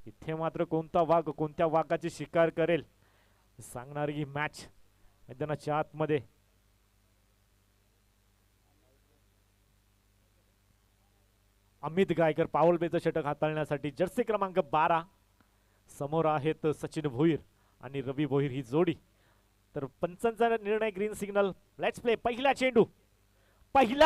इथे मात्र कोणता वाघ कोणत्या वाघाची शिकार करेल सांगणारी ही मॅच मैदानाच्या आतमध्ये. अमित गायकर पावल बेचं षटक हाताळण्यासाठी जर्सी क्रमांक 12 समोर आहेत सचिन भोईर आणि रवी भोईर ही जोडी. तर पंचांचा निर्णय ग्रीन सिग्नल. Let's play. पहिला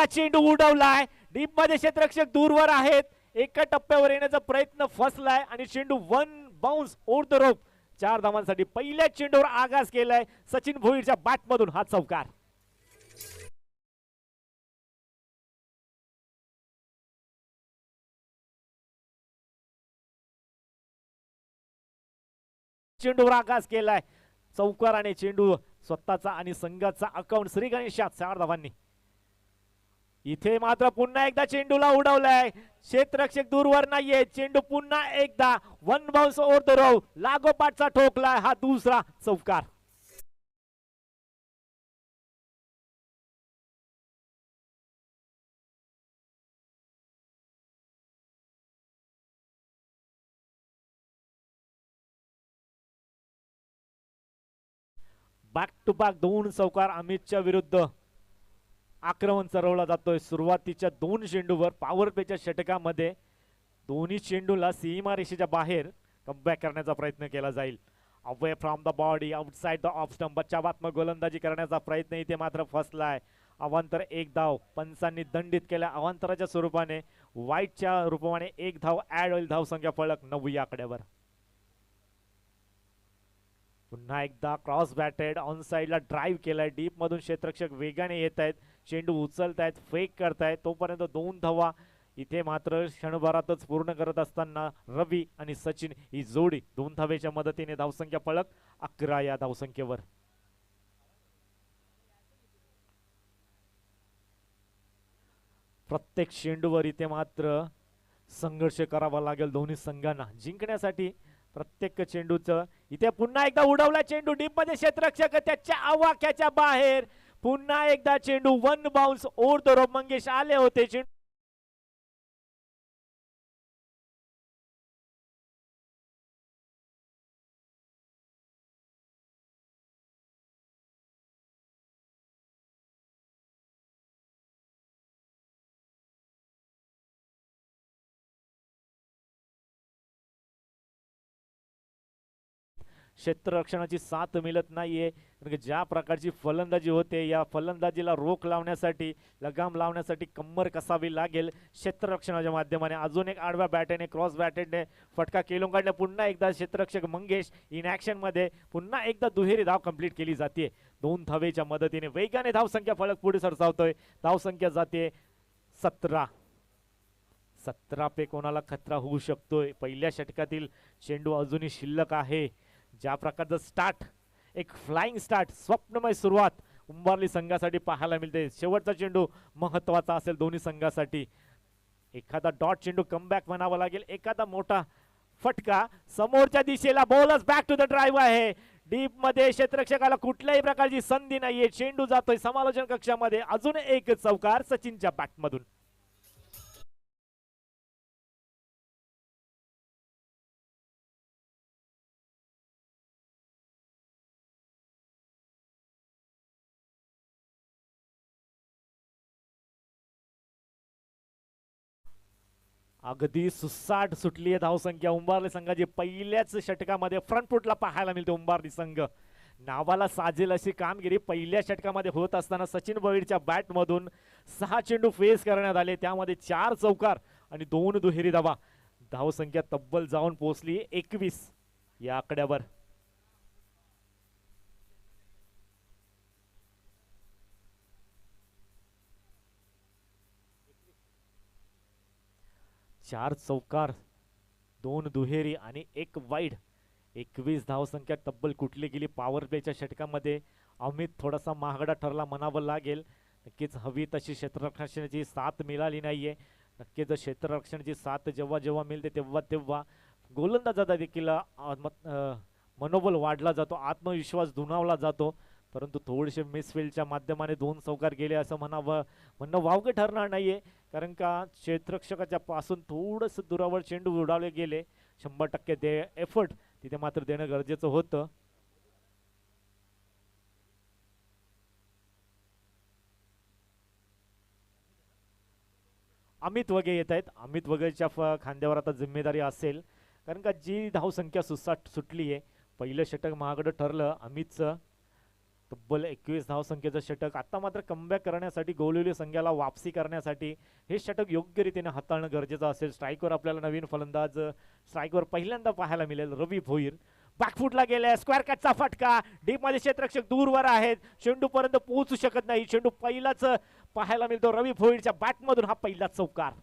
चेंडू उडवलाय डीप मध्ये क्षेत्ररक्षक दूरवर आहेत. एका टप्प्यावर येण्याचा प्रयत्न फसलाय आणि चेंडू one bounce over the rope. 4 धावांसाठी पहिल्या चेंडूवर आगास केलाय सचिन भोईरच्या बॅटमधून हा चौकार. चेंडूवर आगास केलाय चौकाराने. चेंडू स्वतःचा आणि संघाचा अकाउंट श्री गणेशात 4 धावांनी. इथे मात्र पुन्हा एकदा चेंडूला उडवलाय. क्षेत्ररक्षक दूरवर नाहीये. चेंडू पुन्हा एकदा one bounce over the rope. लागोपाठचा ठोकलाय हा दुसरा चौकार. बॅक टू बॅक 2 चौकार अमितच्या विरुद्ध आक्रमण चढवला जातोय. सुरुवातीच्या 2 चेंडूवर पॉवर प्लेच्या षटकामध्ये दोन्ही चेंडूला सीमारेषेच्या बाहेर कमबॅक करण्याचा प्रयत्न केला जाईल. Away from the body outside the off stump बचावात्मक गोलंदाजी करण्याचा प्रयत्न इथे मात्र फसलाय. अवांतर 1 धाव पंचांनी दंडित केल्या. अवांतराच्या स्वरूपाने वाईटच्या रूपाने 1 धाव ऍड होईल. धावसंख्या फलक 9 या आकड्यावर. पुन्हा एकदा क्रॉस बॅटेड ऑन साइडला ड्राईव्ह केलाय. डीप मधून क्षेत्ररक्षक वेगाने येत आहेत. चेंडू उचलतायत फेक करतायत तोपर्यंत 2 धावा इथे मात्र क्षणभरातच पूर्ण करत असताना रवी आणि सचिन ही जोडी 2 धावेच्या मदतीने धावसंख्या फलक 11 या धावसंख्येवर. प्रत्येक चेंडूवर इथे मात्र संघर्ष करावा लागेल दोन्ही संघांना जिंकण्यासाठी. प्रत्येक चेंडूचं इथे पुन्हा एकदा उडवला चेंडू डीप मध्ये. क्षेत्ररक्षक त्याच्या आवाक्याच्या बाहेर. पुन्हा एकदा चेंडू one bounce over the rope. Mangesh आले होते. चेंडू क्षेत्ररक्षणाची साथ मिळत नाहीये. ज्या प्रकारची फलंदाजी होते या फलंदाजीला रोख लावण्यासाठी लगाम लावण्यासाठी कंबर कसावी लागेल क्षेत्ररक्षणाच्या माध्यमाने. अजून एक आडव्या बॅटेने क्रॉस बॅटेने फटका केलून काढला. पुन्हा एकदा क्षेत्ररक्षक मंगेश इन ऍक्शन मध्ये पुन्हा एकदा दुहेरी धाव कंप्लीट केली जाते 2 धावेच्या मदतीने. वेगाने धावसंख्या फलक पुढे सरसावतोय. धावसंख्या जाते 17. 17 पे कोणाला खतरा होऊ शकतोय. पहिल्या षटकातील चेंडू अजूनही शिल्लक आहे. ज्या प्रकारचं स्टार्ट एक फ्लाइंग स्टार्ट स्वप्नमय सुरुवात उंबारली संघासाठी पाहायला मिळते. शेवटचा चेंडू महत्वाचा असेल दोन्ही संघासाठी. एखादा डॉट चेंडू कमबॅक म्हणावा लागेल. एखादा मोठा फटका समोरच्या दिशेला. बॉलच बॅक टू द ड्राईव्ह आहे. डीप मध्ये क्षेत्ररक्षकाला कुठल्याही प्रकारची संधी नाहीये. चेंडू जातोय समालोचन कक्षामध्ये. अजून एक चौकार सचिनच्या बॅटमधून. अगदी सुसाट सुटली आहे धावसंख्या उंबारली संघाची. पहिल्याच षटकामध्ये फ्रंट फुटला पाहायला मिळते उंबारली संघ. नावाला साजेल अशी कामगिरी पहिल्या षटकामध्ये होत असताना सचिन भोईरच्या बॅटमधून 6 चेंडू फेस करण्यात आले. त्यामध्ये 4 चौकार आणि 2 दुहेरी धावा. धावसंख्या तब्बल जाऊन पोहोचली 21 या आकड्यावर. 4 चौकार 2 दुहेरी आणि 1 वाईड. 21 धावसंख्या तब्बल कुठली गेली पॉवर प्लेच्या षटकामध्ये. अमित थोडासा महागडा ठरला म्हणावं लागेल. नक्कीच हवी तशी क्षेत्ररक्षणाची साथ मिळाली नाहीये. नक्कीच क्षेत्ररक्षणाची साथ जेव्हा जेव्हा मिळते तेव्हा तेव्हा गोलंदाजाचा देखील मनोबल वाढला जातो. आत्मविश्वास दुणावला जातो. परंतु थोडेसे मिसफिल्डच्या माध्यमाने 2 चौकार गेले असं म्हणणं वावगे ठरणार नाहीये. कारण का क्षेत्ररक्षकाच्या पासून थोडंसं दुरावर चेंडू उडावले गेले. 100% दे एफर्ट तिथे मात्र देणं गरजेचं होतं. अमित वगे येत आहेत. अमित वगेच्या खांद्यावर आता जिम्मेदारी असेल, कारण का जी धावसंख्या सुटली आहे. पहिलं षटक महागडं ठरलं अमितचं. तब्बल 21 धावसंख्येचं षटक. आता मात्र कमबॅक करण्यासाठी, गोलवली संघाला वापसी करण्यासाठी हे षटक योग्य रीतीने हाताळणं गरजेचं असेल. स्ट्राईकवर आपल्याला नवीन फलंदाज स्ट्राईकवर पहिल्यांदा पाहायला मिळेल, रवी भोईर. बॅकफुटला गेलाय, स्क्वेअर कटचा फटका. डीप मध्ये क्षेत्ररक्षक दूरवर आहेत, चेंडू पर्यंत पोहोचू शकत नाही. चेंडू पहिलाच पाहायला मिळतो रवी भोईरच्या बॅटमधून, हा पहिला चौकार.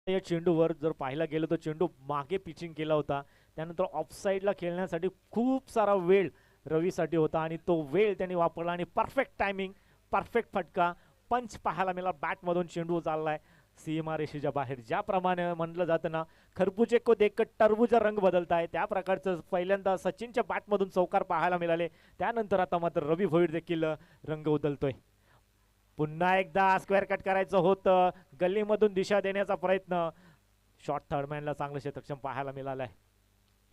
या चेंडूवर जर पाहायला गेलं तर चेंडू मागे पिचिंग केला होता, त्यानंतर ऑफसाईडला खेळण्यासाठी खूप सारा वेळ रवीसाठी होता आणि तो वेळ त्यांनी वापरला आणि परफेक्ट टायमिंग, परफेक्ट फटका. पंच पाहायला मिळाला, बॅटमधून चेंडू चाललाय सीमा रेषेच्या बाहेर. ज्याप्रमाणे म्हणलं जातं ना, खरबुजे को देखकर टरबूजा रंग बदलताय, त्या प्रकारचं पहिल्यांदा सचिनच्या बॅटमधून चौकार पाहायला मिळाले. त्यानंतर आता मात्र रवी भोईर देखील रंग बदलतोय. पुन्हा एकदा स्क्वेअर कट करायचं होतं, गल्लीमधून दिशा देण्याचा प्रयत्न. शॉर्ट थर्डमॅनला चांगलं क्षेत्रक्षम पाहायला मिळालंय.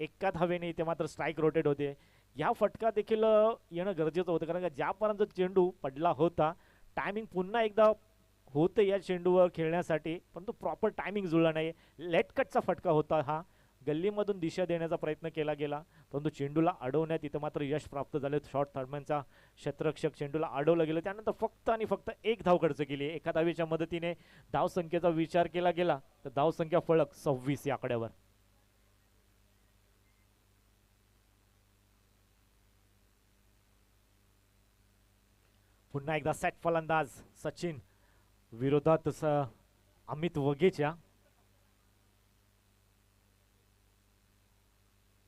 एका धावेने इथे मात्र स्ट्राईक रोटेट होते. या फटका देखील येणं गरजेचं होतं, कारण का ज्यापर्यंत चेंडू पडला होता, टायमिंग पुन्हा एकदा होतं या चेंडूवर खेळण्यासाठी, परंतु प्रॉपर टायमिंग जुळला नाही. लेट कटचा फटका होता हा. गल्लीमधून दिशा देण्याचा प्रयत्न केला गेला, परंतु चेंडूला अडवण्यात इथं मात्र यश प्राप्त झाले. शॉर्ट थर्डमॅनचा क्षेत्ररक्षक चेंडूला अडवलं गेलं, त्यानंतर फक्त आणि फक्त एक धाव खर्च केली. एका धावेच्या मदतीने धावसंख्येचा विचार केला गेला तर धावसंख्या फलक 26 या आकड्यावर. पुन्हा एकदा सेट फलंदाज सचिन विरोधात अमित वगेच्या.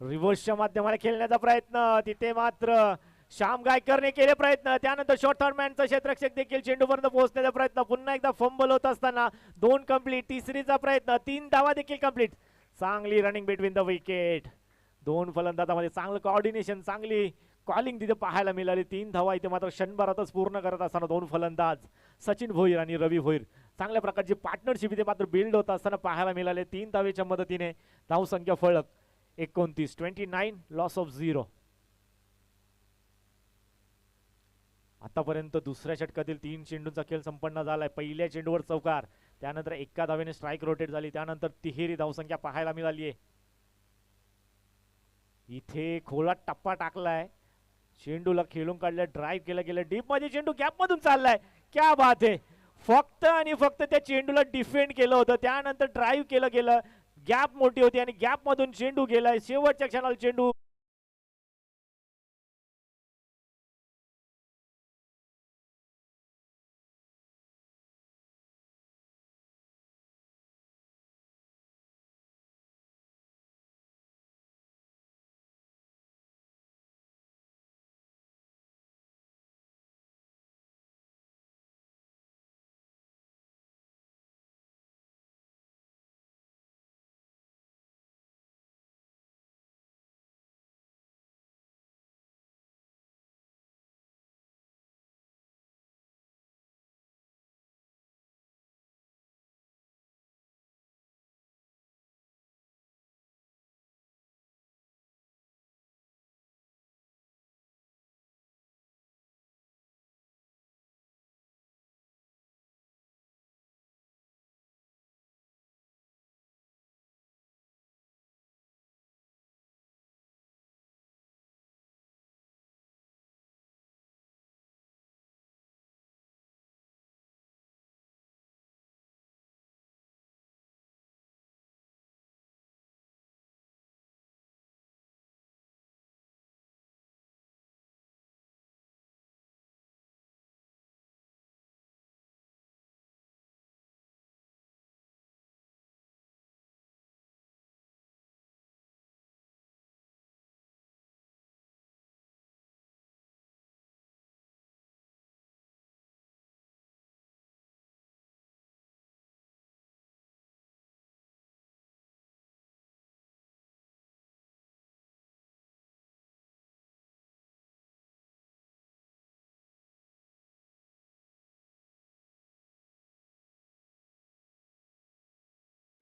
रिव्हर्सच्या माध्यमाने खेळण्याचा प्रयत्न, तिथे मात्र श्याम गायकरने केले प्रयत्न. त्यानंतर शॉर्ट थर्डमॅनचा क्षेत्ररक्षक देखील चेंडूपर्यंत पोहोचण्याचा प्रयत्न. पुन्हा एकदा फंबल होत असताना 2 कंप्लीट, तिसरीचा प्रयत्न, 3 धावा देखील कंप्लीट. चांगली रनिंग बिटवीन द विकेट. 2 फलंदाजामध्ये चांगलं कॉर्डिनेशन, चांगली कॉलिंग तिथे पाहायला मिळाली. 3 धावा इथे मात्र क्षणभरातच पूर्ण करत असताना 2 फलंदाज सचिन भोईर आणि रवी भोईर, चांगल्या प्रकारची पार्टनरशिप इथे मात्र बिल्ड होत असताना पाहायला मिळाले. 3 धावेच्या मदतीने धावसंख्या फलक 29, 29, लॉस ऑफ 0. आतापर्यंत दुसऱ्या षटकातील 3 चेंडूंचा खेळ संपन्न झालाय. पहिल्या चेंडूवर चौकार, त्यानंतर एका धावेने स्ट्राईक रोटेट झाली, त्यानंतर तिहेरी धावसंख्या पाहायला मिळाली आहे. इथे खोलात टप्पा टाकलाय, चेंडूला खेळून काढलाय, ड्राईव्ह केलं गेलं, डीप मध्ये चेंडू गॅप मधून चाललाय. क्या बात आहे. फक्त आणि फक्त त्या चेंडूला डिफेंड केलं होतं, त्यानंतर ड्राईव्ह केलं गेलं. गॅप मोठी होती आणि गॅप मधून चेंडू गेलाय. शेवटच्या क्षणाला चेंडू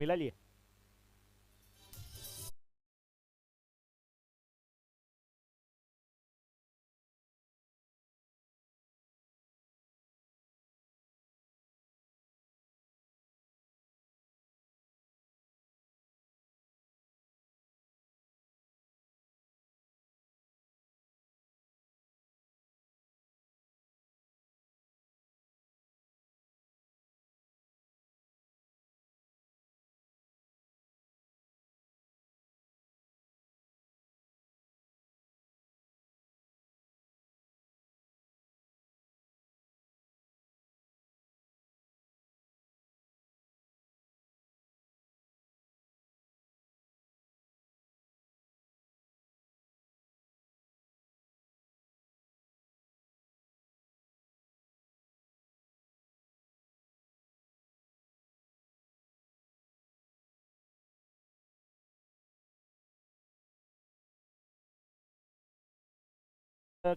मिळाली आहे.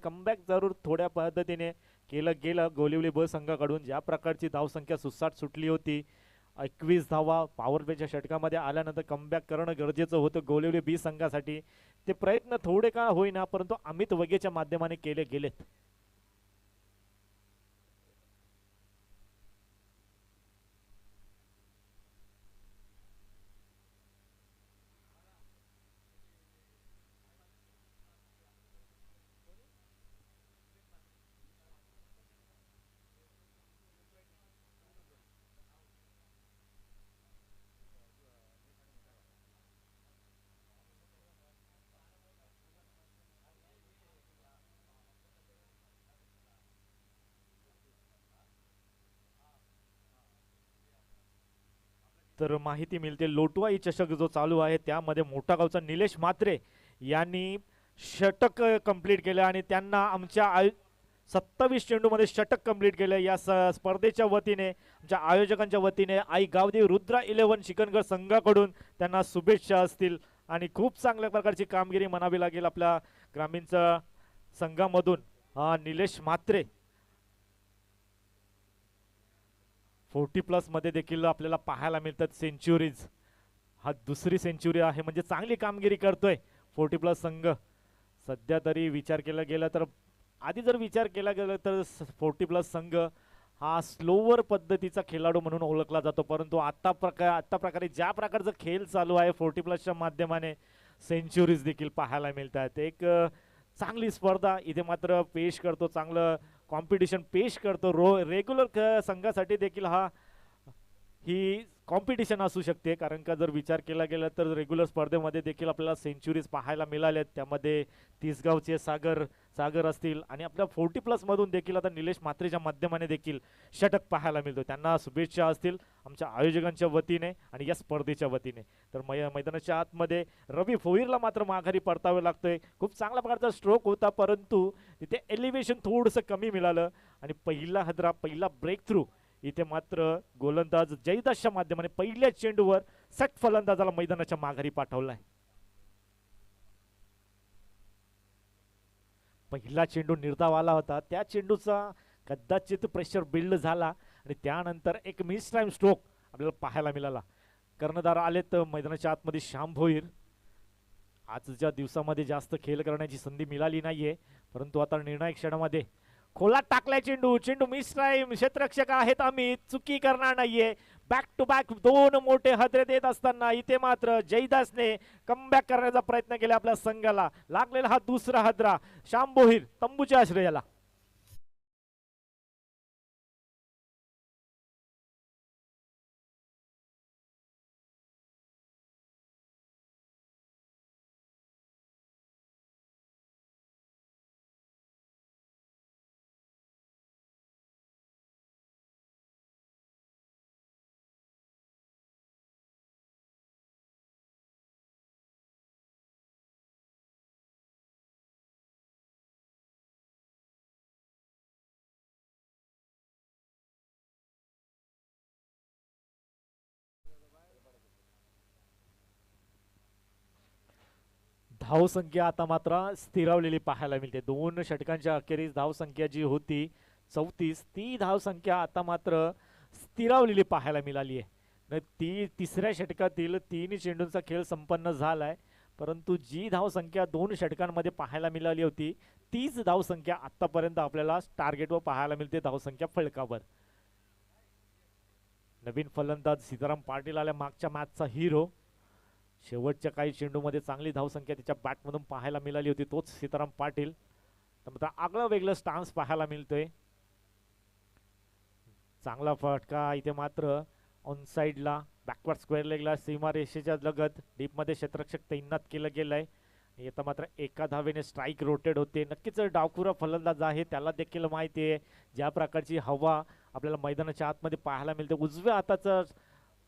कमबॅक जरूर थोड्या पद्धतीने केलं गेलं गोलिवली ब संघाकडून. ज्या प्रकारची धावसंख्या सुसाट सुटली होती, 21 धावा पॉवर प्लेच्या षटकामध्ये आल्यानंतर कमबॅक करणं गरजेचं होतं गोलिवली बी संघासाठी. ते प्रयत्न थोडे का होईना परंतु अमित वगेच्या माध्यमाने केले गेलेत. तर माहिती मिळते लोटवाई चषक जो चालू आहे त्यामध्ये मोठा गावचा निलेश म्हात्रे यांनी षटक कंप्लीट केलं आणि त्यांना आमच्या 27 चेंडूमध्ये षटक कंप्लीट केलं. या स्पर्धेच्या वतीने आमच्या आयोजकांच्या वतीने आई गावदेवी रुद्रा 11 शिकनगड संघाकडून त्यांना शुभेच्छा असतील आणि खूप चांगल्या प्रकारची कामगिरी म्हणावी लागेल आपल्या ग्रामीणच्या संघामधून. निलेश म्हात्रे 40+ मध्ये देखील आपल्याला पाहायला मिळतात सेंचुरीज. हा दुसरी सेंचुरी आहे म्हणजे चांगली कामगिरी करतोय 40+ संघ. सध्या तरी विचार केला गेला तर आधी जर विचार केला गेला तर 40+ संघ हा स्लोवर पद्धतीचा खेळाडू म्हणून ओळखला जातो, परंतु आता प्रकारे ज्या प्रकारचा खेळ चालू आहे 40+च्या माध्यमाने सेंचुरीज देखील पाहायला मिळतात. एक चांगली स्पर्धा इथे मात्र पेश करतो, चांगलं कॉम्पिटिशन पेश करतो. रेग्युलर संघासाठी देखील ही कॉम्पिटिशन असू शकते, कारण का जर विचार केला गेला तर रेग्युलर स्पर्धेमध्ये देखील आपल्याला सेंचुरीज पाहायला मिळाल्यात. त्यामध्ये तिसगावचे सागर असतील आणि आपल्या 40+ मधून देखील आता निलेश म्हात्रेच्या माध्यमाने देखील षटक पाहायला मिळतो. त्यांना शुभेच्छा असतील आमच्या आयोजकांच्या वतीने आणि या स्पर्धेच्या वतीने. तर मैदानाच्या आतमध्ये रवी फोईरला मात्र माघारी परतावे लागतोय. खूप चांगल्या प्रकारचा स्ट्रोक होता परंतु तिथे एलिव्हेशन थोडंसं कमी मिळालं आणि पहिला ब्रेक थ्रू इथे मात्र गोलंदाज जयदासच्या माध्यमाने पहिल्या चेंडूवर सट फलंदाजाला मैदानाच्या माघारी पाठवलाय. पहिला चेंडू निर्धाव आला होता, त्या चेंडूचा कदाचित प्रेशर बिल्ड झाला आणि त्यानंतर एक मिस टाइम स्ट्रोक आपल्याला पाहायला मिळाला. कर्णधार आलेत मैदानाच्या आतमध्ये श्याम भोईर. आजच्या दिवसामध्ये जास्त खेळ करण्याची संधी मिळाली नाहीये, परंतु आता निर्णायक क्षणामध्ये खोलात टाकलाय चेंडू मिस टाइम. क्षेत्ररक्षक आहेत अमित, चुकी करणार नाहीये. बॅक टू बॅक 2 मोठे हदरे देत असताना इथे मात्र जयदासने कमबॅक करण्याचा प्रयत्न केला. आपल्या संघाला लागलेला हा दुसरा हदरा श्याम भोईर तंबूच्या आश्रयाला. धावसंख्या आता मात्र स्थिरावलेली पाहायला मिळते. 2 षटकांच्या अखेरीस धावसंख्या जी होती 34, ती धावसंख्या आता मात्र स्थिरावलेली पाहायला मिळाली आहे. तिसऱ्या षटकातील तिन्ही चेंडूंचा खेळ संपन्न झालाय, परंतु जी धावसंख्या 2 षटकांमध्ये पाहायला मिळाली होती तीच धावसंख्या आतापर्यंत आपल्याला टार्गेटवर पाहायला मिळते धावसंख्या फलकावर. नवीन फलंदाज सीताराम पाटील आल्या, मागच्या मॅचचा हिरो. शेवटच्या काही चेंडूमध्ये चांगली धावसंख्या त्याच्या बॅटमधून पाहायला मिळाली होती, तोच सीताराम पाटील. तर आगळं वेगळं स्टान्स पाहायला मिळतोय. चांगला फटका इथे मात्र ऑन साइडला बॅकवर्ड स्क्वेअर लेगला सीमा रेषेच्या लगत डीपमध्ये क्षेत्ररक्षक तैनात केलं गेलंय. आता मात्र एका धावेने स्ट्राईक रोटेट होते. नक्कीच डावखुरा फलंदाज आहे, त्याला देखील माहिती आहे ज्या प्रकारची हवा आपल्याला मैदानाच्या आतमध्ये पाहायला मिळते. उजव्या हाताचा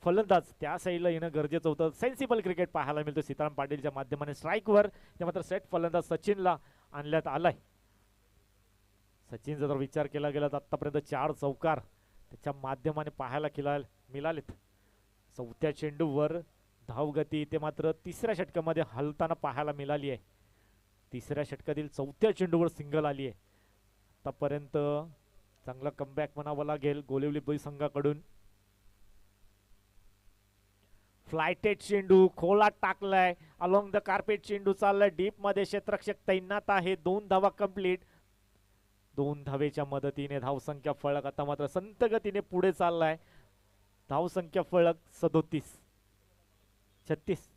फलंदाज त्या साईडला येणं गरजेचं होतं. सेन्सिबल क्रिकेट पाहायला मिळतं सीताराम पाटीलच्या माध्यमाने. स्ट्राईकवर ते मात्र सेट फलंदाज सचिनला आणण्यात आलाय. सचिनचा जर विचार केला गेला तर आतापर्यंत 4 चौकार त्याच्या माध्यमाने पाहायला मिळालेत. चौथ्या चेंडूवर धावगती ते मात्र तिसऱ्या षटकामध्ये हलताना पाहायला मिळाली आहे. तिसऱ्या षटकातील चौथ्या चेंडूवर सिंगल आली आहे. आतापर्यंत चांगला कमबॅक म्हणावं लागेल गोलिवली बोई संघाकडून. फ्लायटेड चेंडू खोलात टाकलाय, अलॉंग द कार्पेट चेंडू चाललाय, डीप मध्ये क्षेत्ररक्षक तैनात आहे. 2 धावा कंप्लीट. 2 धावेच्या मदतीने धावसंख्या फळक आता मात्र संत गतीने पुढे चाललाय. धावसंख्या फळक 37 36.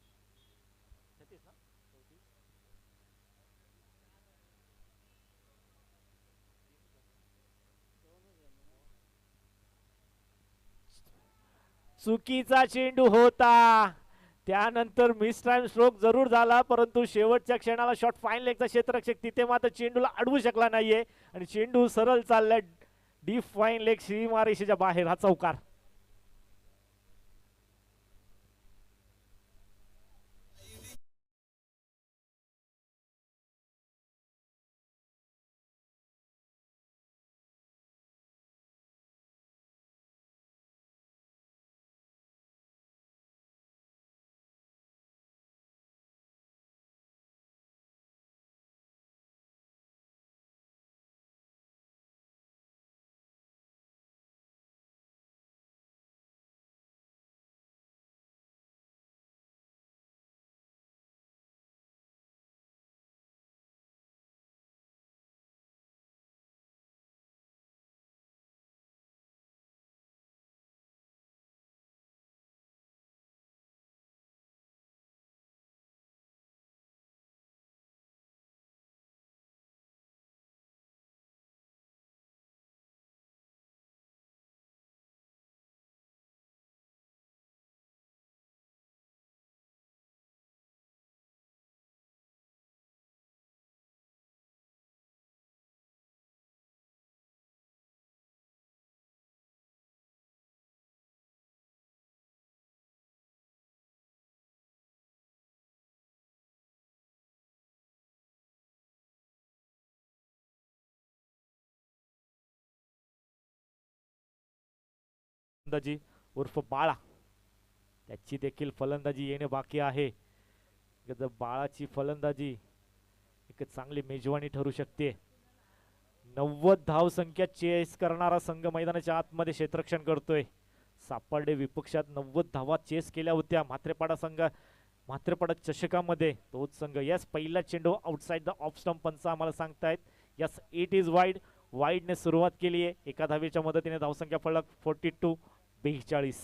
चुकीचा चेंडू होता, त्यानंतर मिस टाइम स्ट्रोक जरूर झाला, परंतु शेवटच्या क्षणाला शॉट फाईन लेगचा क्षेत्ररक्षक तिथे मात्र चेंडूला अडवू शकला नाहीये आणि चेंडू सरळ चाललाय डीप फाईन लेग सीमारेषेच्या बाहेर. हा चौकार. फलंदाजी उर्फ बाळा, त्याची देखील फलंदाजी येणे बाकी आहे. बाळाची फलंदाजी एक चांगली मेजवानी ठरू शकते. 90 धाव संख्या चेस करणारा संघ मैदानाच्या आतमध्ये क्षेत्ररक्षण करतोय. सापडे विपक्षात 90 धावा चेस केल्या होत्या मात्रेपाडा चषकामध्ये. तोच संघ. यस, पहिला चेंडू आउटसाइड द ऑफ स्टंप पंच आम्हाला सांगतायत. यस, इट इज वाईड ने सुरुवात केली आहे. एका धावेच्या मदतीने धावसंख्या फलक 42-42.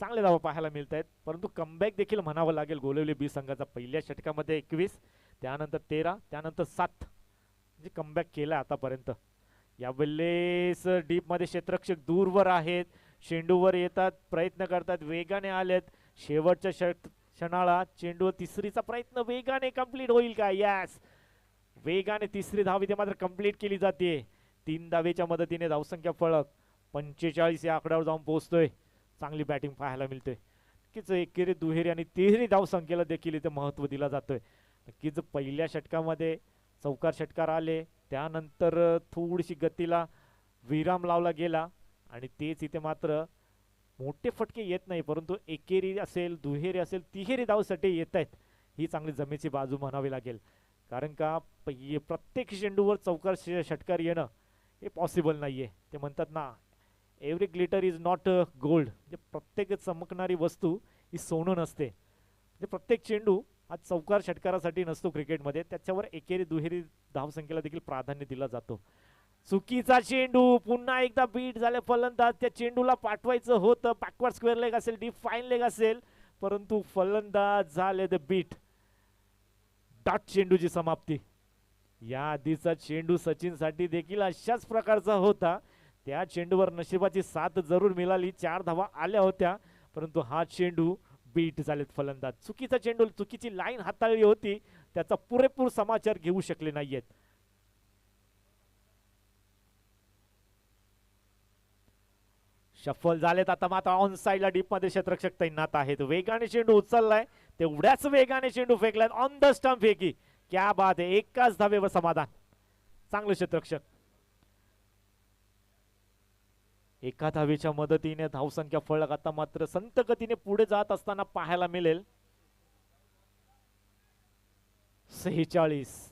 चांगले धावा पाहायला मिळत आहेत, परंतु कमबॅक देखील म्हणावं लागेल गोलिवली बी संघाचा. पहिल्या षटकामध्ये 21, त्यानंतर 13, त्यानंतर 7 म्हणजे कमबॅक केला आतापर्यंत. यावेळेस डीप मध्ये क्षेत्ररक्षक दूरवर आहेत, चेंडूवर येतात, प्रयत्न करतात, वेगाने आलेत. शेवटच्या क्षणाला चेंडूवर तिसरीचा प्रयत्न वेगाने कंप्लीट होईल का? यस, वेगाने तिसरी धाव इथे मात्र कंप्लीट केली जाते. 3 धावेच्या मदतीने धावसंख्या फळक 45 या आकड्यावर जाऊन पोहोचतोय. चांगली बॅटिंग पाहायला मिळते. नक्कीच एकेरी दुहेरी आणि तिहेरी धावसंख्येला देखील इथे महत्त्व दिला जातोय. नक्कीच पहिल्या षटकामध्ये चौकार षटकार आले, त्यानंतर थोडीशी गतीला विराम लावला गेला आणि तेच इथे मात्र मोठे फटके येत नाही, परंतु एकेरी असेल, दुहेरी असेल, तिहेरी धावसाठी येत आहेत. ही चांगली जमेची बाजू म्हणावी लागेल, कारण का प्रत्येक चेंडूवर चौकार षटकार येणं हे पॉसिबल नाहीये. ते म्हणतात ना, every glitter is not gold. म्हणजे प्रत्येक चमकणारी वस्तू ही सोनं नसते. म्हणजे प्रत्येक चेंडू हा चौकार षटकारासाठी नसतो क्रिकेटमध्ये, त्याच्यावर एकेरी दुहेरी धावसंख्येला देखील प्राधान्य दिला जातो. चुकीचा चेंडू, पुन्हा एकदा बीट झाले फलंदाज. त्या चेंडूला पाठवायचं होतं, बॅकवर्ड स्क्वेअर लेग असेल, डीप फाईन लेग असेल, परंतु फलंदाज झाले द बीट. डॉट चेंडूची समाप्ती. या आधीचा चेंडू सचिनसाठी देखील अशाच प्रकारचा होता. त्या चेंडूवर नशिबाची साथ जरूर मिळाली, 4 धावा आल्या होत्या, परंतु हा चेंडू बीट झालेत फलंदाज. चुकीचा चेंडू, चुकीची लाईन हाताळली होती, त्याचा पुरेपूर समाचार घेऊ शकले नाहीयेत. शफल झालेत आता मात्र ऑन साइडला डीप मध्ये क्षेत्ररक्षक तैनात आहेत. वेगाने चेंडू उचललाय, तेवढ्याच वेगाने चेंडू फेकलाय ऑन द स्टंप फेकी. क्या बात आहे, एकाच धावेवर समाधान. चांगलं क्षेत्ररक्षक. एका धावेच्या मदतीने धावसंख्या फलक आता मात्र संत गतीने पुढे जात असताना पाहायला मिळेल. 46.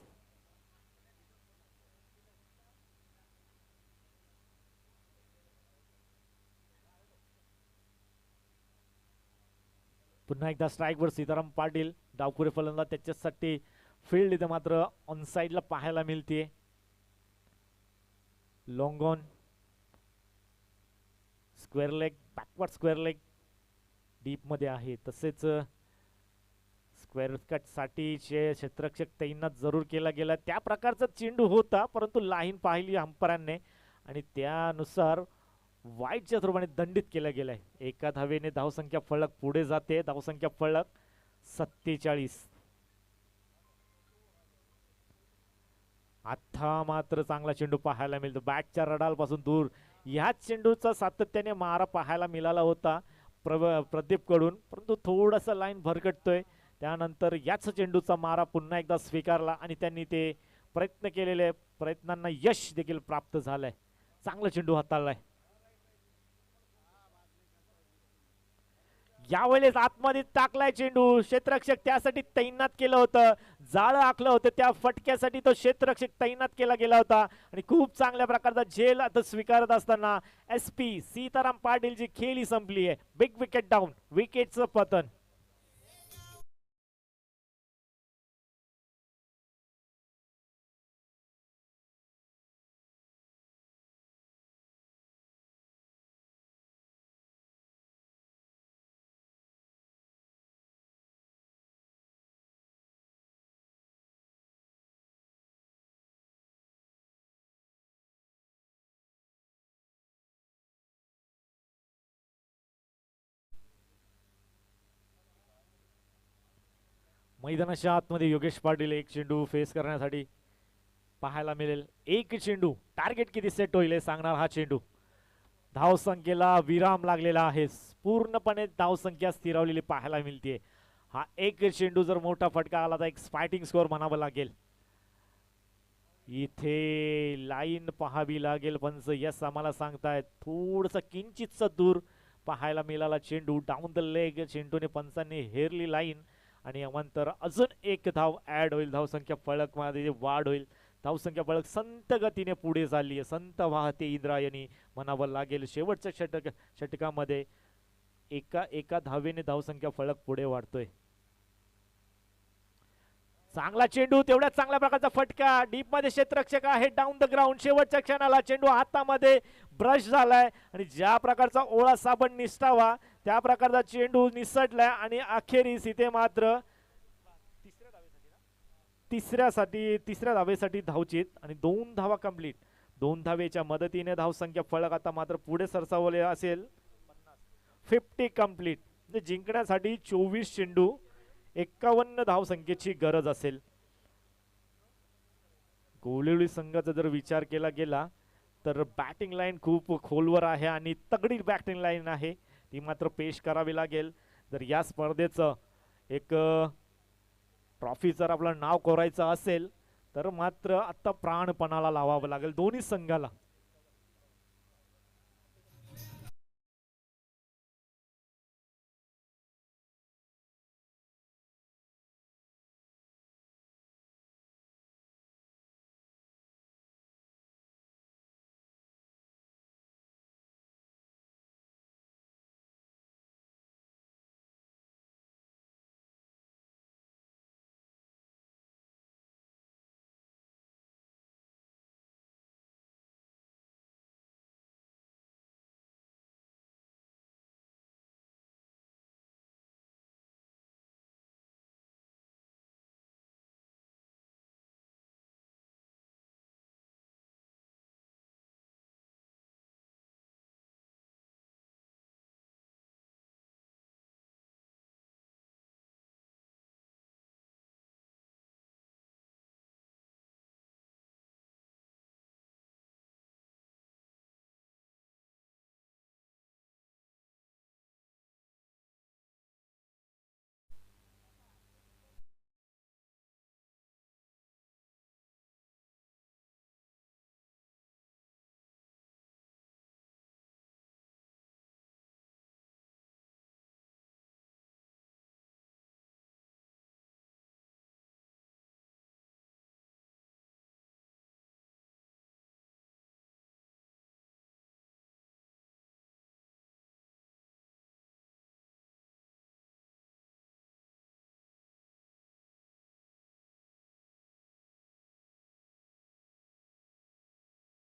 पुन्हा एकदा स्ट्राईकवर सीताराम पाटील, डावखुरे फलंदाज, त्याच्यासाठी फील्ड इथे मात्र ऑन साइडला पाहायला मिळते. Long on, square leg, backward square leg deep मध्ये आहे. तसेच स्क्वेअर कट साठी क्षेत्ररक्षक तैनात जरूर केला गेला. त्या प्रकारचा चेंडू होता, परंतु लाईन पाहिली अंपायरांनी आणि त्यानुसार वाईटच्या रूपाने दंडित केला गेलाय. एका धावेने धावसंख्या फलक पुढे जाते. धावसंख्या फलक 47. आता मात्र चांगला चेंडू पाहायला मिळतो बॅटच्या रडालपासून दूर. ह्याच चेंडूचा सातत्याने मारा पाहायला मिळाला होता प्रदीप कडून, परंतु थोडासा लाईन भरकटतोय. त्यानंतर याच चेंडूचा मारा पुन्हा एकदा स्वीकारला आणि त्यांनी ते प्रयत्न केलेले प्रयत्नांना यश देखील प्राप्त झालंय. चांगला चेंडू हाताळलाय. यावेळेस आतमध्ये टाकलाय चेंडू, क्षेत्ररक्षक त्यासाठी तैनात केलं होतं, जाळं आखलं होतं, त्या फटक्यासाठी तो क्षेत्ररक्षक तैनात केला गेला होता आणि खूप चांगल्या प्रकारचा झेल आता स्वीकारत असताना SP सीताराम पाटीलची खेळी संपली आहे. बिग विकेट डाऊन, विकेटचं पतन. मैदानाच्या आतमध्ये योगेश पाटील एक चेंडू फेस करण्यासाठी पाहायला मिळेल. एक चेंडू, टार्गेट किती सेट होईल हे सांगणार हा चेंडू. धावसंख्येला विराम लागलेला आहे, पूर्णपणे धावसंख्या स्थिरावलेली पाहायला मिळते. हा एक चेंडू जर मोठा फटका आला तर एक फायटिंग स्कोअर म्हणावं लागेल. इथे लाईन पाहावी लागेल. पंच यस आम्हाला सांगतायत थोडस किंचितच दूर पाहायला मिळाला चेंडू. डाऊन द लेग चेंडूने पंचांनी हेरली लाईन आणि नंतर अजून एक धाव ऍड होईल. धावसंख्या फलक मध्ये वाढ होईल. धावसंख्या फलक संत गतीने पुढे चालली आहे, संत वाहते इंद्रायणी म्हणावं लागेल. शेवटच्या षटकामध्ये एका धावेने धावसंख्या फलक पुढे वाढतोय. चांगला चेंडू, तेवढ्या चांगल्या प्रकारचा फटका. डीप मध्ये क्षेत्ररक्षक आहे, डाऊन द ग्राउंड. शेवटच्या क्षणाला चेंडू हातामध्ये ब्रश झालाय आणि ज्या प्रकारचा ओळा साबण निसटावा त्या प्रकारचा चेंडू निसटलाय आणि अखेरीस इथे मात्र तिसऱ्या धावेसाठी धावचित आणि 2 धावा कंप्लीट. 2 धावेच्या मदतीने धावसंख्या फलक आता मात्र पुढे सरसावले असेल. 50 कंप्लीट. म्हणजे जिंकण्यासाठी 24 चेंडू 51 धावसंख्येची गरज असेल. गोलिवली संघाचा जर विचार केला गेला तर बॅटिंग लाईन खूप खोलवर आहे आणि तगडी बॅटिंग लाईन आहे, ती मात्र पेश करावी लागेल. जर या स्पर्धेचं एक ट्रॉफी जर आपलं नाव कोरायचं असेल तर मात्र आता प्राणपणाला लावावं लागेल दोन्ही संघाला.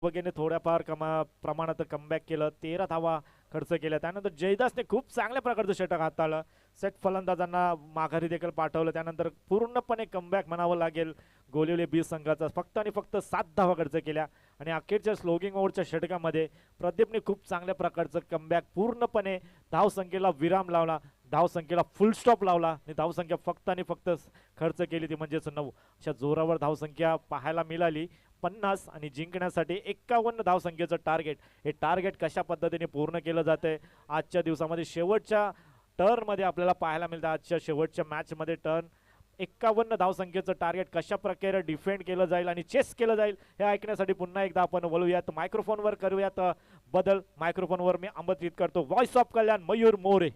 वगैरे थोड्याफार प्रमाणात कमबॅक केलं, 13 धावा खर्च केल्या. त्यानंतर जयदासने खूप चांगल्या प्रकारचं षटक हाताळलं, सेट फलंदाजांना माघारी देखील पाठवलं. त्यानंतर पूर्णपणे कमबॅक म्हणावं लागेल गोलिवले बी संघाचा. फक्त आणि फक्त 7 धावा खर्च केल्या आणि अखेरच्या स्लोगिंग ओव्हरच्या षटकामध्ये प्रदीपने खूप चांगल्या प्रकारचं कमबॅक, पूर्णपणे धावसंख्येला विराम लावला, धावसंख्येला फुल स्टॉप लावला आणि धावसंख्या फक्त आणि फक्त खर्च केली ती म्हणजेच 9. अशा जोरावर धावसंख्या पाहायला मिळाली. 50 आणि जिंकण्यासाठी 51 धावसंख्येचं टार्गेट, हे टार्गेट कशा पद्धतीने पूर्ण केलं जातंय आजच्या दिवसामध्ये. शेवटच्या टर्नमध्ये आपल्याला पाहायला मिळतं, आजच्या शेवटच्या मॅचमध्ये टर्न 51 धावसंख्येचं टार्गेट कशा प्रकारे डिफेंड केलं जाईल आणि चेस केलं जाईल हे ऐकण्यासाठी पुन्हा एकदा आपण वळूयात, मायक्रोफोनवर करूयात बदल. मायक्रोफोनवर मी आमंत्रित करतो voice of Kalyan Mayur More.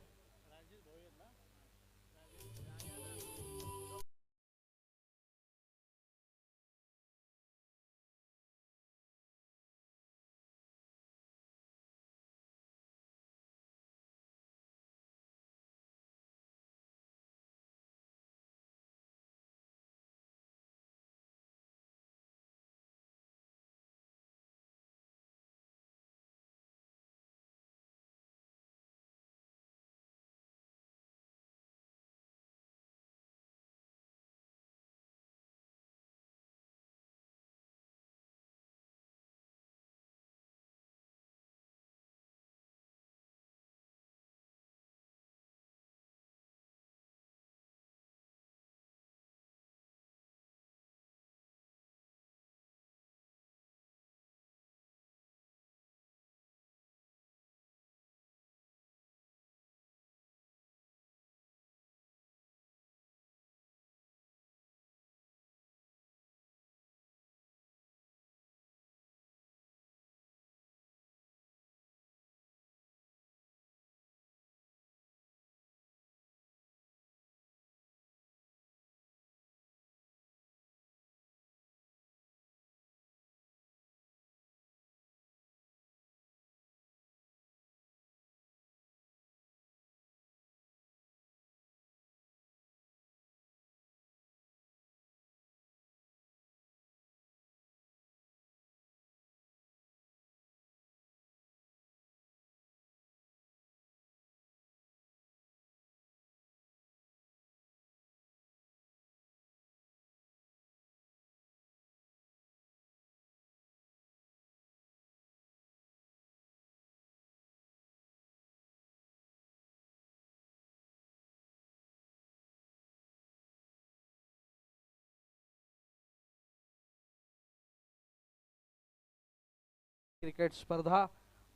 Cricket स्पर्धा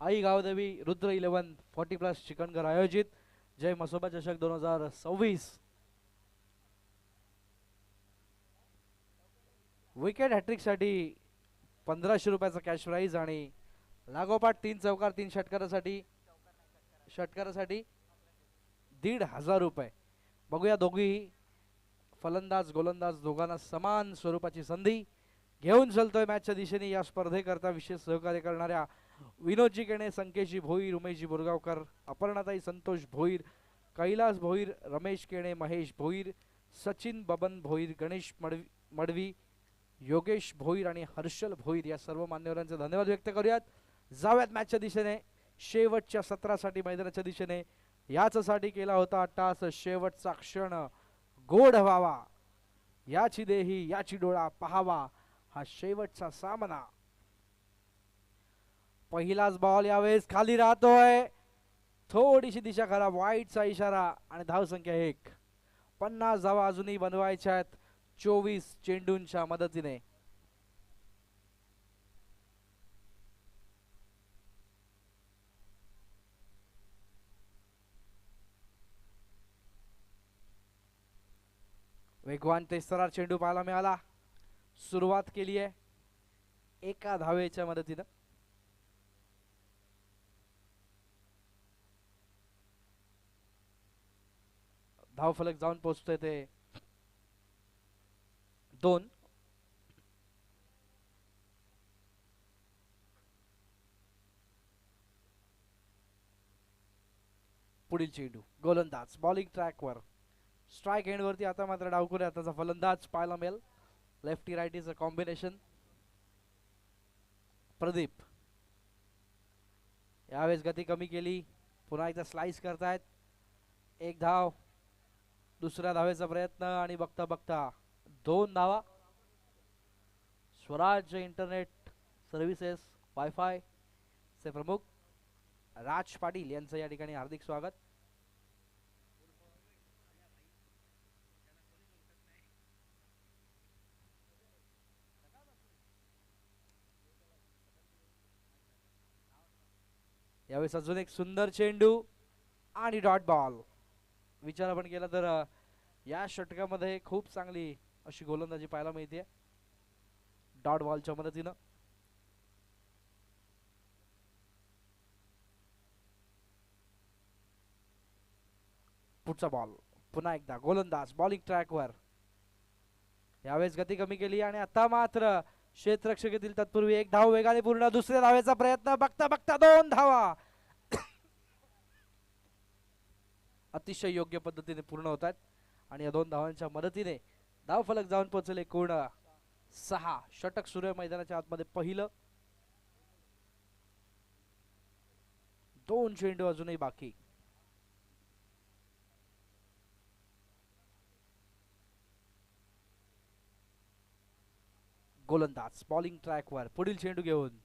आई गावदेवी रुद्र 1140+ चिकनगर आयोजित जय मसोबा चषक 2026. विकेट हॅट्रिक साठी 1500 रुपयाचा कॅश प्राइज आणि लागोपाठ 3 चौकार 3 षटकारासाठी 1,500 रुपये. बघूया दोघीही फलंदाज गोलंदाज दोघांना समान स्वरूपाची संधी घेऊन चलतोय मॅचच्या दिशेने. या स्पर्धेकरता विशेष सहकार्य करणाऱ्या विनोदजी केणे, संकेशजी भोईर, उमेशजी बोरगावकर, अपर्णाताई संतोष भोईर, कैलास भोईर, रमेश केणे, महेश भोईर, सचिन बबन भोईर, गणेश मडवी, योगेश भोईर आणि हर्षल भोईर या सर्व मान्यवरांचे धन्यवाद व्यक्त करूयात. जाऊयात मॅचच्या दिशेने. शेवटच्या सत्रासाठी मैदानाच्या दिशेने याचसाठी केला होता टास. शेवटचा क्षण गोड व्हावा, याची देही याची डोळा पहावा, हा शेवटचा सामना. पहिलाच बॉल यावेळेस खाली राहतोय, थोडीशी दिशा खराब, वाईटचा इशारा आणि धावसंख्या 1. 50 धावा अजूनही बनवायच्या आहेत 24 चेंडूंच्या मदतीने. वेगवान तेस्तरार चेंडू पाहायला मिळाला. सुरुवात केली आहे एका धावेच्या मदतीने. धावफलक जाऊन पोहोचतोय ते 2. पुढील चेंडू गोलंदाज बॉलिंग ट्रॅकवर, स्ट्राइक एंड वरती. आता मात्र डावखुरे हाताचा फलंदाज पाहायला मिळेल. Lefty रायटीचं combination. प्रदीप यावेळेस गती कमी केली, पुन्हा एकदा स्लाइस करतायत. एक धाव, दुसऱ्या धावेचा प्रयत्न आणि बघता बघता 2 धावा. स्वराज इंटरनेट सर्व्हिसेस वायफाय चे प्रमुख राज पाटील यांचं या ठिकाणी हार्दिक स्वागत. यावेळेस अजून एक सुंदर चेंडू आणि डॉट बॉल. विचार आपण केला तर या षटकामध्ये खूप चांगली अशी गोलंदाजी पाहायला मिळते डॉट बॉलच्या मदतीनं. पुढचा बॉल, पुन्हा एकदा गोलंदाज बॉलिंग ट्रॅकवर. यावेळेस गती कमी केली आणि आता मात्र क्षेत्ररक्षक येथील तत्पूर्वी एक धाव वेगाने पूर्ण. दुसऱ्या धावेचा प्रयत्न, बघता बघता 2 धावा अतिशय योग्य पद्धतीने पूर्ण होतात आणि या 2 धावांच्या मदतीने धाव फलक जाऊन पोहोचले एकूण 6. षटक सुरू आहे मैदानाच्या आतमध्ये पहिलं. 2 चेंडू अजूनही बाकी. गोलंदाज बॉलिंग ट्रॅकवर पुढील चेंडू घेऊन.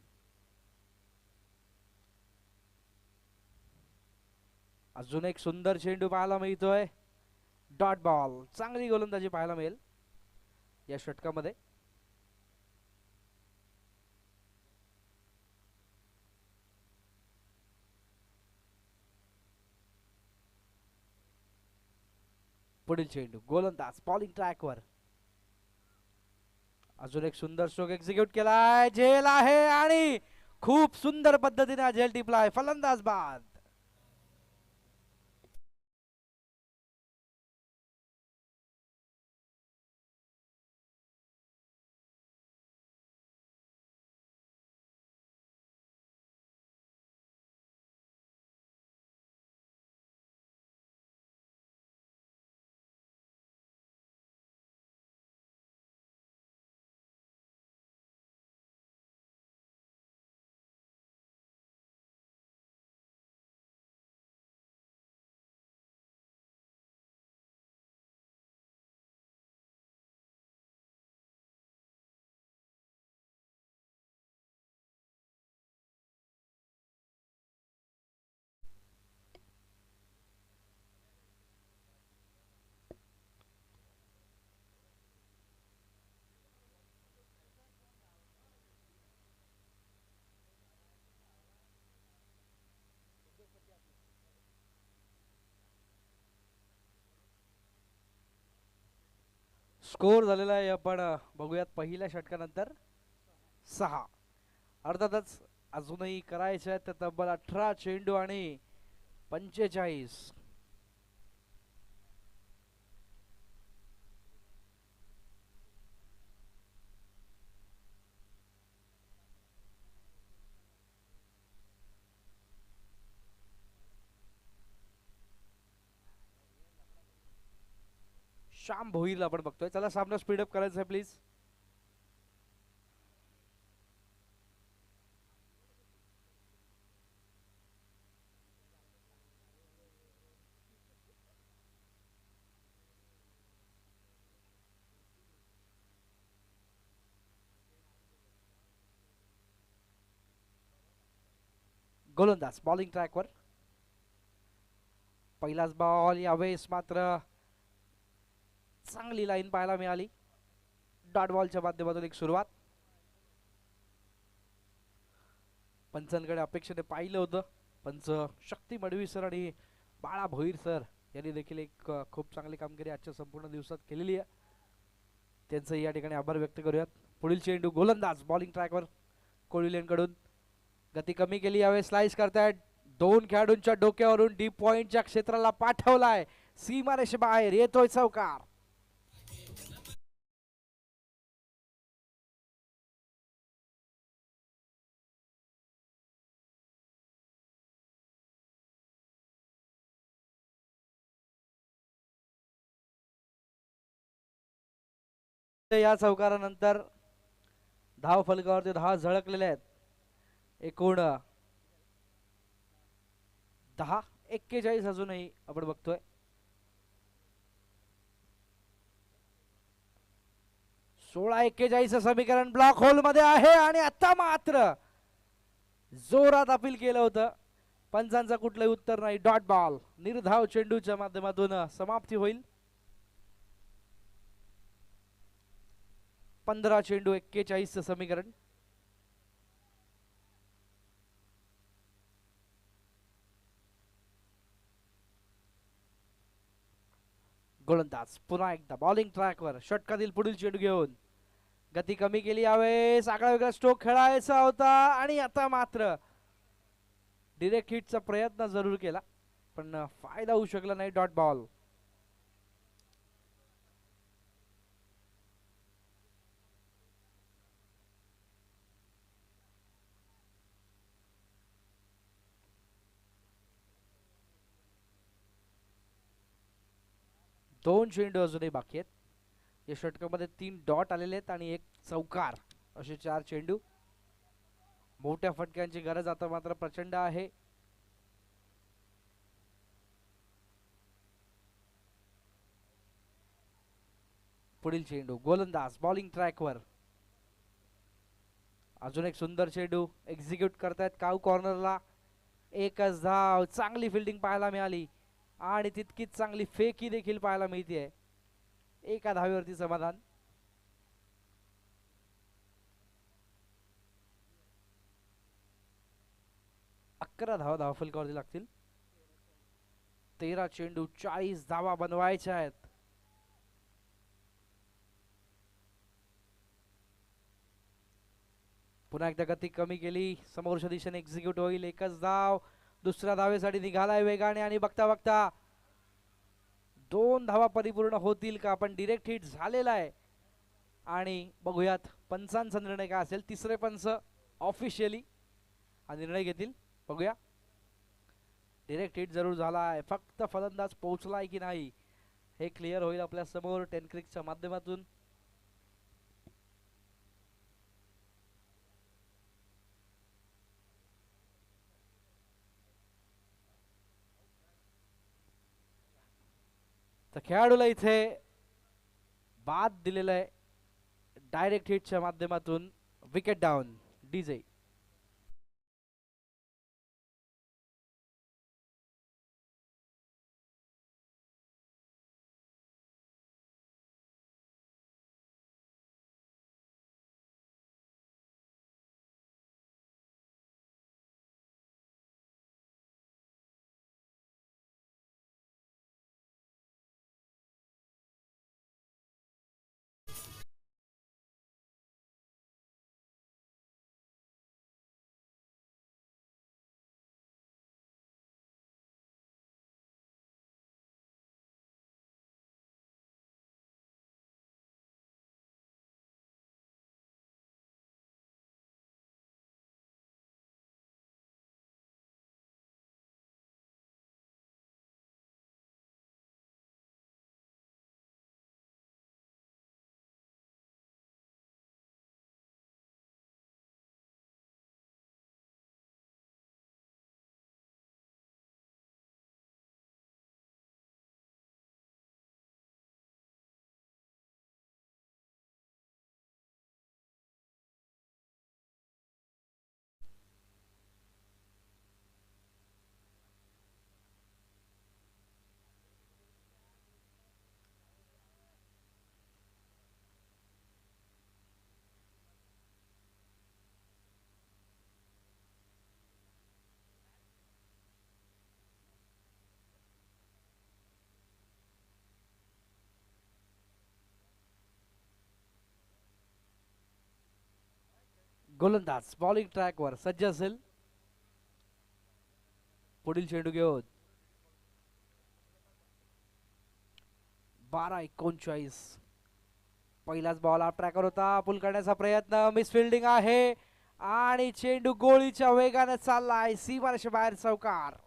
अजून एक सुंदर चेंडू पाहायला मिळतोय. Dot ball. चांगली गोलंदाजी पाहायला मिळेल या षटकामध्ये. पुढील चेंडू, गोलंदाज बॉलिंग ट्रॅकवर. अजून एक सुंदर स्ट्रोक एक्झिक्यूट केलाय, झेल आहे आणि खूप सुंदर पद्धतीने हा झेल टिपलाय. फलंदाज बाद. स्कोर झालेला आहे आपण बघूयात पहिल्या षटकानंतर 6. अर्थातच अजूनही करायचे आहेत तब्बल 18 चेंडू आणि 45. श्याम भोईरला आपण बघतोय. चला सामना स्पीडअप करायचा आहे प्लीज. गोलंदाज बॉलिंग ट्रॅकवर. पहिलाच बॉल. यावेळेस मात्र चांगली लाईन पाहायला मिळाली. डॉट बॉलच्या माध्यमातून एक सुरुवात. पंचांकडे अपेक्षेने पाहिलं होतं. पंच शक्ती मडवी सर आणि बाळा भोईर सर यांनी देखील एक खूप चांगली कामगिरी आजच्या संपूर्ण दिवसात केलेली आहे. त्यांचं या ठिकाणी आभार व्यक्त करूयात. पुढील चेंडू, गोलंदाज बॉलिंग ट्रॅकवर कोळिलेंकडून. गती कमी केली. यावेळेस स्लाइस करतायत. 2 खेळाडूंच्या डोक्यावरून डीप पॉइंटच्या क्षेत्राला पाठवलाय. सीमारेषे बाहेर येतोय चौकार. या चौकारानंतर धाव फलकावरती 10 झळकलेले आहेत. एकूण 10:41 अजूनही आपण बघतोय. 16:41 समीकरण ब्लॉक होल मध्ये आहे आणि आता मात्र जोरात अपील केलं होतं, पंचांचा कुठलंही उत्तर नाही. डॉट बॉल निर्धाव चेंडूच्या माध्यमातून समाप्ती होईल. 15 चेंडू 41 समीकरण. गोलंदाज पुन्हा एकदा बॉलिंग ट्रॅकवर षटकातील पुढील चेंडू घेऊन गती कमी केली यावेळेस. आगळा वेगळा स्ट्रोक खेळायचा होता आणि आता मात्र डिरेक्ट हिटचा प्रयत्न जरूर केला पण फायदा होऊ शकला नाही. Dot ball. दोन चेंडू अजूनही बाकी आहेत. या षटकामध्ये 3 डॉट आलेले आहेत आणि एक चौकार असे 4 चेंडू. मोठ्या फटक्यांची गरज आता मात्र प्रचंड आहे. पुढील चेंडू गोलंदाज बॉलिंग ट्रॅकवर. अजून एक सुंदर चेंडू एक्झिक्यूट करतायत काऊ कॉर्नरला. एकच धाव. चांगली फिल्डिंग पाहायला मिळाली आणि तितकीच चांगली फेकी देखील पाहायला मिळते. एका धावेवरती समाधान. अकरा धावा धावफलकावरती लागतील. 13 चेंडू 40 धावा बनवायच्या आहेत. पुन्हा एकदा गती कमी केली. समोरच्या दिशेने एक्झिक्यूट होईल. एकच धाव. दुसऱ्या धावेसाठी निघालाय वेगाने आणि बघता बघता 2 धावा परिपूर्ण होतील का. पण डिरेक्ट हिट झालेला आहे आणि बघूयात पंचांचा निर्णय काय असेल. तिसरे पंच ऑफिशियली हा निर्णय घेतील. बघूया. डिरेक्ट हिट जरूर झालाय. फक्त फलंदाज पोहोचलाय की नाही हे क्लिअर होईल आपल्या समोर टेनक्रिकच्या माध्यमातून. तर खेळाडूला इथे बाद दिलेला आहे डायरेक्ट हिटच्या माध्यमातून. Wicket down. डीजे. गोलंदाज बॉलिंग ट्रॅकवर सज्ज असेल. पुढील चेंडू घेऊन 12:39. पहिलाच बॉल आप ट्रॅकर होता. पुल करण्याचा प्रयत्न. मिस फिल्डिंग आहे आणि चेंडू गोळीच्या वेगाने चाललाय. सीमारेषे बाहेर चौकार.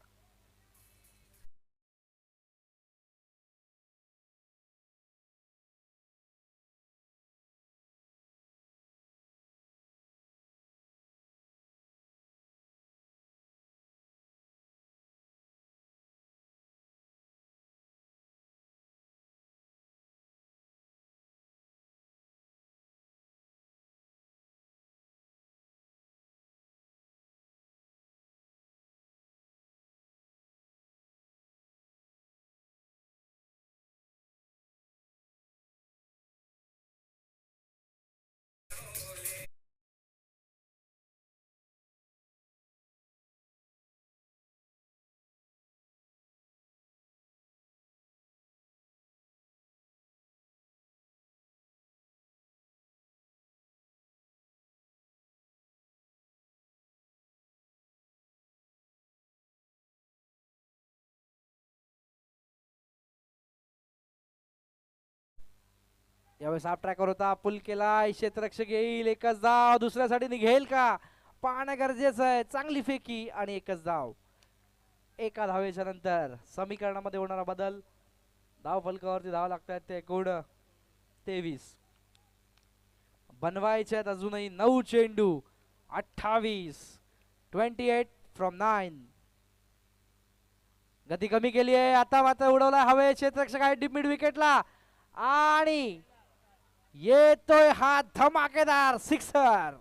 यावेळेस आप ट्रॅकर होता, पुल केला, क्षेत्ररक्षक येईल, एकच धाव, दुसऱ्यासाठी निघेल का पाहणं गरजेचं आहे. चांगली फेकी आणि एकच धाव. एका धावेच्या नंतर समीकरणामध्ये होणारा बदल. धाव फलकावरती धाव लागतात ते एकूण 23. बनवायचे आहेत अजूनही 9 चेंडू. 28. 28 फ्रॉम 9. गती कमी केली आहे, आता मात्र उडवला हवे. क्षेत्ररक्षक आहे डीप मिड विकेटला आणि येतोय हा धमाकेदार सिक्सर.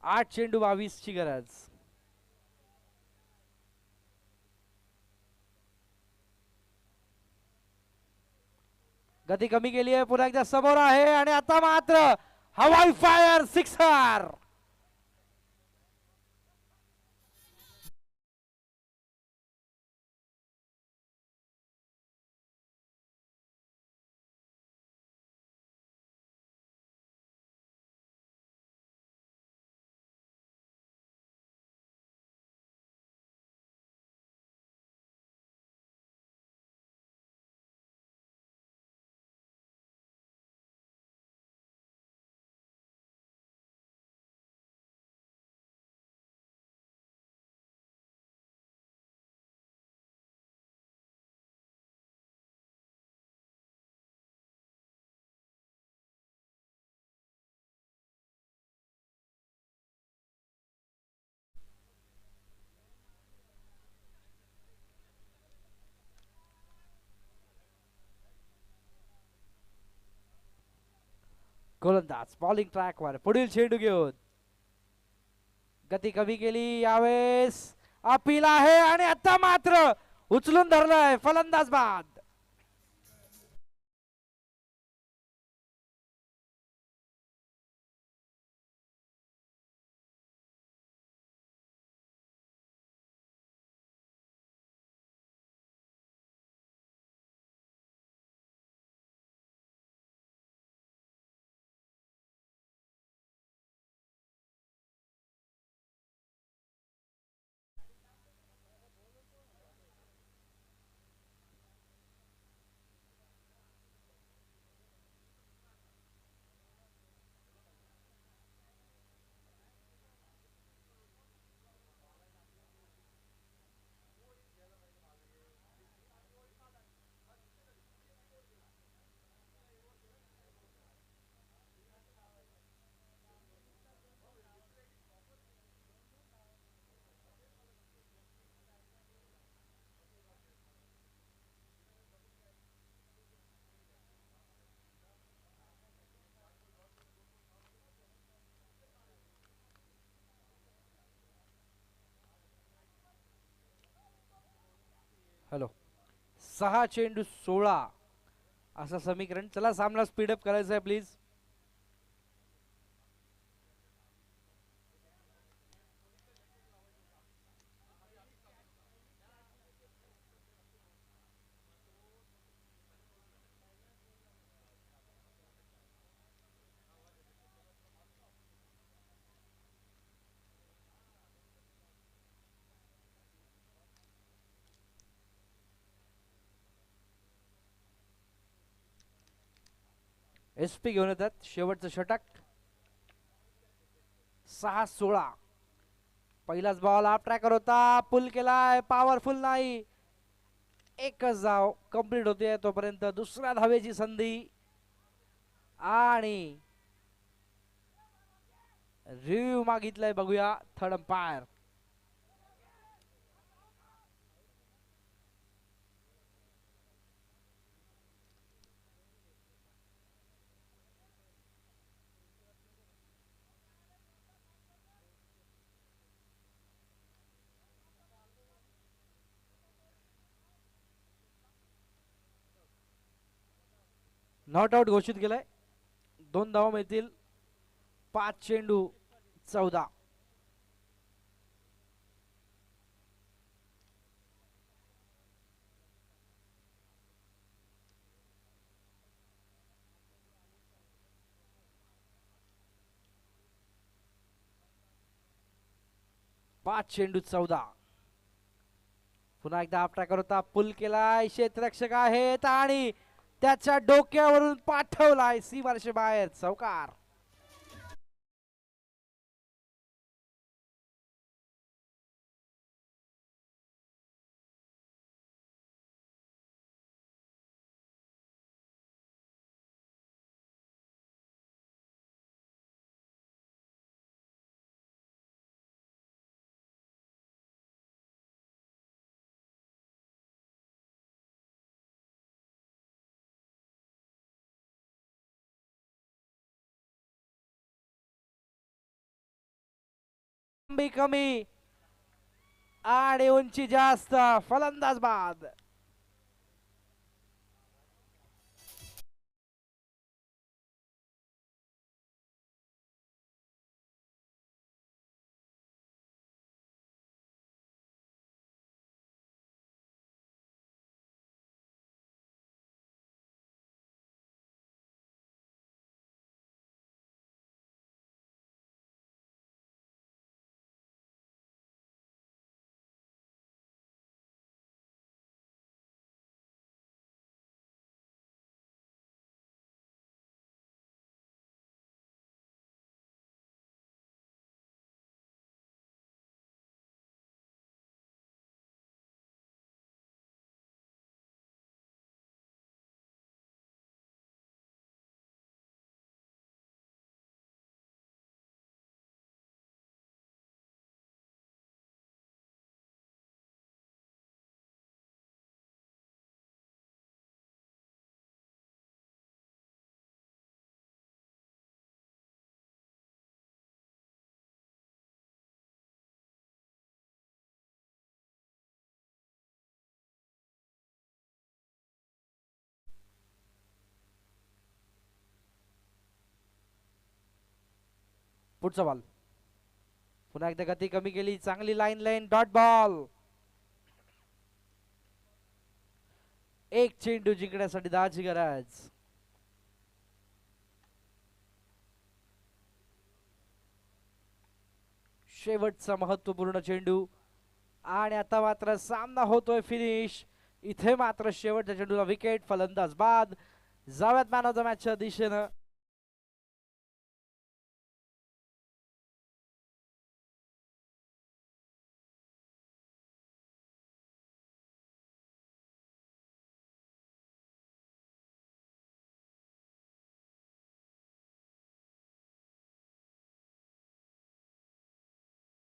आठ चेंडू 22 ची गरज. गती कमी केली आहे, पुन्हा एकदा समोर आहे आणि आता मात्र हवाई फायर सिक्सर. गोलंदाज बॉलिंग ट्रॅकवर पुढील चेंडू घेऊन. गती कमी केली, यावेळेस अपील आहे आणि आता मात्र उचलून धरलंय फलंदाज बाद. हॅलो, 6 चेंडू 16 असं समीकरण. चला सामना स्पीडअप करायचा आहे प्लीज. SP घेऊन येतात शेवटचं षटक. 6-16. पहिलाच बॉल आप ट्रॅकर होता, पुल केलाय, पॉवरफुल नाही, एकच धाव कंप्लीट होते. तोपर्यंत दुसऱ्या धावेची संधी आणि रिव्ह्यू मागितलाय, बघूया थर्ड अंपायर. नॉट आउट घोषित केलाय. 2 धावा मिळतील. 5 चेंडू 14. 5 चेंडू 14. पुन्हा एकदा आपटा करता पुल केलाय, क्षेत्ररक्षक आहेत आणि त्याच्या डोक्यावरून पाठवलाय सीमारेषे बाहेर. चौकार. कमी आणि उंची जास्त, फलंदाज बाद. पुढचा बॉल. पुन्हा एकदा गती कमी केली, चांगली लाईन डॉट बॉल. एक चेंडू जिंकण्यासाठी 10ची गरज. शेवटचा महत्वपूर्ण चेंडू आणि आता मात्र सामना होतोय फिनिश. इथे मात्र शेवटच्या चेंडूला विकेट, फलंदाज बाद. जाव्यात मॅन ऑफ द मॅचच्या दिशेनं